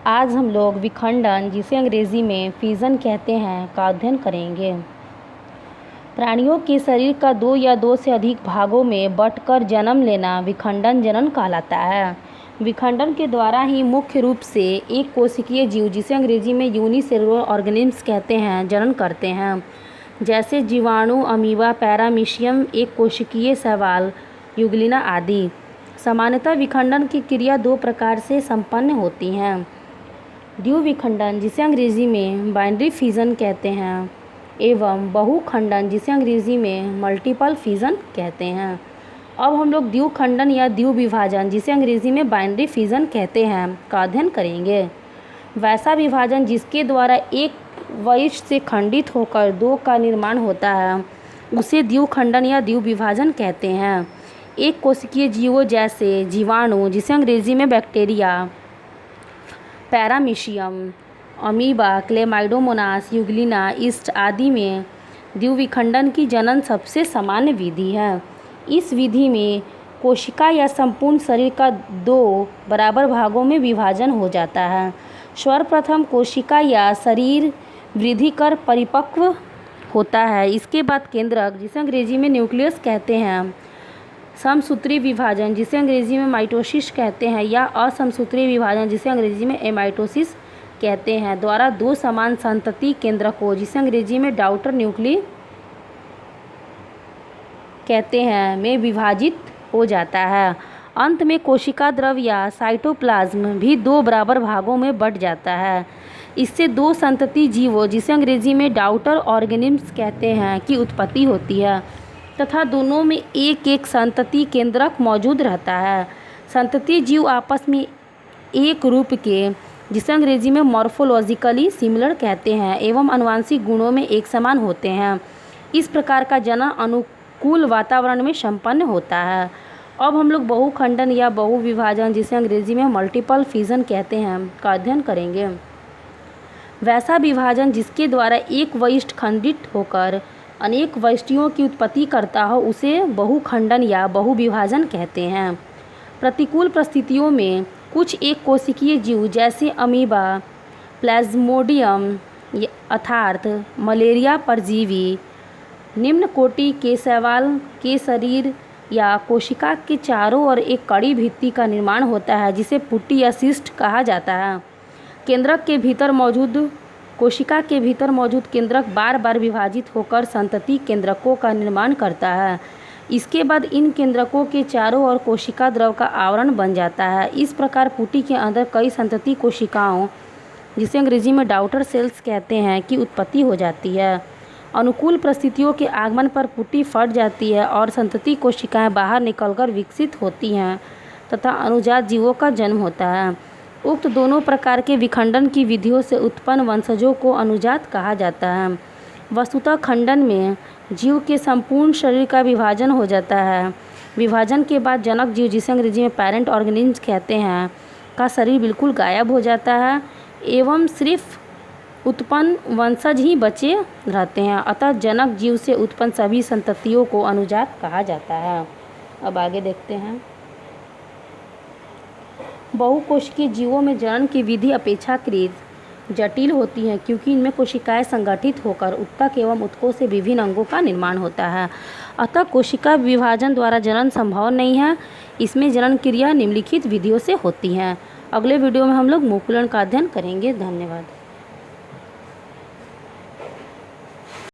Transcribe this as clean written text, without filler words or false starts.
आज हम लोग विखंडन, जिसे अंग्रेजी में फिजन कहते हैं, का अध्ययन करेंगे। प्राणियों के शरीर का दो या दो से अधिक भागों में बंटकर जन्म लेना विखंडन जनन कहलाता है। विखंडन के द्वारा ही मुख्य रूप से एक कोशिकीय जीव, जिसे अंग्रेजी में यूनिसेलुलर ऑर्गेनिम्स कहते हैं, जनन करते हैं, जैसे जीवाणु, अमीबा, पैरामीशियम, एक कोशिकीय शैवाल, यूग्लिना आदि। सामान्यतः विखंडन की क्रिया दो प्रकार से संपन्न होती है: द्विविखंडन, जिसे अंग्रेजी में बाइनरी फिजन कहते हैं, एवं बहुखंडन, जिसे अंग्रेजी में मल्टीपल फिजन कहते हैं। अब हम लोग द्विखंडन या द्विविभाजन, जिसे अंग्रेजी में बाइनरी फिजन कहते हैं, का अध्ययन करेंगे। वैसा विभाजन जिसके द्वारा एक वयस्क से खंडित होकर दो का निर्माण होता है, उसे द्विखंडन या द्विविभाजन कहते हैं। एक कोशिकीय जीवों जैसे जीवाणु, जिसे अंग्रेजी में bacteria, paramecium, amoeba, Chlamydomonas, Euglena, east आदि में द्विविखंडन की जनन सबसे सामान्य विधि है। इस विधि में कोशिका या संपूर्ण शरीर का दो बराबर भागों में विभाजन हो जाता है। सर्वप्रथम कोशिका या शरीर वृद्धि कर परिपक्व होता है। इसके बाद केंद्रक, जिसे अंग्रेजी में न्यूक्लियस कहते हैं, समसूत्री विभाजन, जिसे अंग्रेजी में माइटोसिस कहते हैं, या असमसूत्री विभाजन, जिसे अंग्रेजी में एमाइटोसिस कहते हैं, द्वारा दो समान संतति केंद्रकों, जिसे अंग्रेजी में डॉटर न्यूक्ली कहते हैं, में विभाजित हो जाता है। अंत में कोशिका द्रव या साइटोप्लाज्म भी दो बराबर भागों में बंट जाता है। इससे दो संतति जीवों, जिसे अंग्रेजी में डॉटर ऑर्गेनिम्स कहते हैं, की उत्पत्ति होती है तथा दोनों में एक एक संतति केंद्रक मौजूद रहता है। संतति जीव आपस में एक रूप के, जिसे अंग्रेजी में मॉर्फोलॉजिकली सिमिलर कहते हैं, एवं आनुवंशिक गुणों में एक समान होते हैं। इस प्रकार का जनन अनुकूल वातावरण में संपन्न होता है। अब हम लोग बहुखंडन या बहुविभाजन, जिसे अंग्रेजी में मल्टीपल फिजन कहते हैं, का अध्ययन करेंगे। वैसा विभाजन जिसके द्वारा एक वयस्क खंडित होकर अनेक वयस्कों की उत्पत्ति करता हो, उसे बहुखंडन या बहुविभाजन कहते हैं। प्रतिकूल परिस्थितियों में कुछ एक कोशिकीय जीव जैसे अमीबा, प्लाज्मोडियम अर्थात मलेरिया परजीवी, निम्न कोटि के शैवाल के शरीर या कोशिका के चारों ओर एक कड़ी भित्ति का निर्माण होता है, जिसे पुट्टी या सिस्ट कहा जाता है। केंद्रक के भीतर मौजूद कोशिका के भीतर मौजूद केंद्रक बार बार विभाजित होकर संतति केंद्रकों का निर्माण करता है। इसके बाद इन केंद्रकों के चारों ओर कोशिका द्रव का आवरण बन जाता है। इस प्रकार पुटी के अंदर कई संतति कोशिकाओं, जिसे अंग्रेजी में डॉटर सेल्स कहते हैं, की उत्पत्ति हो जाती है। अनुकूल परिस्थितियों के आगमन पर पुटी फट जाती है और संतति कोशिकाएं बाहर निकलकर विकसित होती हैं तथा अनुजात जीवों का जन्म होता है। उक्त दोनों प्रकार के विखंडन की विधियों से उत्पन्न वंशजों को अनुजात कहा जाता है। वस्तुतः खंडन में जीव के संपूर्ण शरीर का विभाजन हो जाता है। विभाजन के बाद जनक जीव, जिसे अंग्रेजी में पेरेंट ऑर्गेनिम्स कहते हैं, का शरीर बिल्कुल गायब हो जाता है एवं सिर्फ उत्पन्न वंशज ही बचे रहते हैं। अतः जनक जीव से उत्पन्न सभी संततियों को अनुजात कहा जाता है। अब आगे देखते हैं। बहुकोशिकीय जीवों में जनन की विधि अपेक्षाकृत जटिल होती है, क्योंकि इनमें कोशिकाएं संगठित होकर उत्तक एवं उत्कों से विभिन्न अंगों का निर्माण होता है। अतः कोशिका विभाजन द्वारा जनन संभव नहीं है। इसमें जनन क्रिया निम्नलिखित विधियों से होती है। अगले वीडियो में हम लोग मुकुलन का अध्ययन करेंगे। धन्यवाद।